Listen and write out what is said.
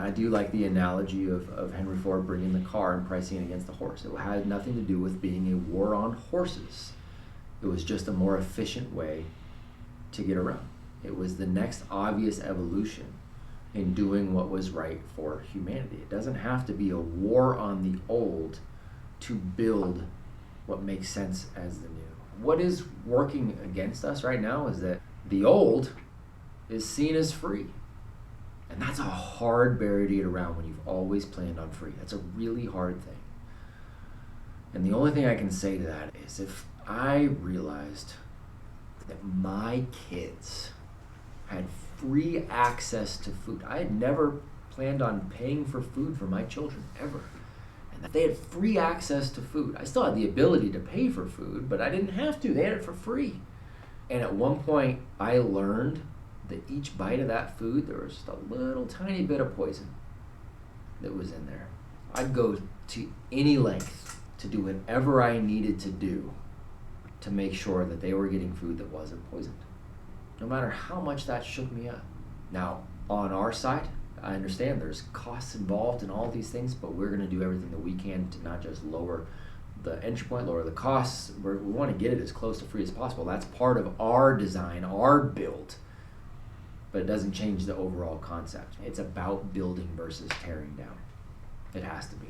I do like the analogy of Henry Ford bringing the car and pricing it against the horse. It had nothing to do with being a war on horses. It was just a more efficient way to get around. It was the next obvious evolution in doing what was right for humanity. It doesn't have to be a war on the old to build what makes sense as the new. What is working against us right now is that the old is seen as free. And that's a hard barrier to get around when you've always planned on free. That's a really hard thing. And the only thing I can say to that is if I realized that my kids had free access to food. I had never planned on paying for food for my children, ever. And that they had free access to food. I still had the ability to pay for food, but I didn't have to. They had it for free. And at one point, I learned that each bite of that food, there was just a little tiny bit of poison that was in there. I'd go to any length to do whatever I needed to do to make sure that they were getting food that wasn't poisoned, no matter how much that shook me up. Now, on our side, I understand there's costs involved in all these things, but we're going to do everything that we can to not just lower the entry point, lower the costs. We want to get it as close to free as possible. That's part of our design, our build, but it doesn't change the overall concept. It's about building versus tearing down. It has to be.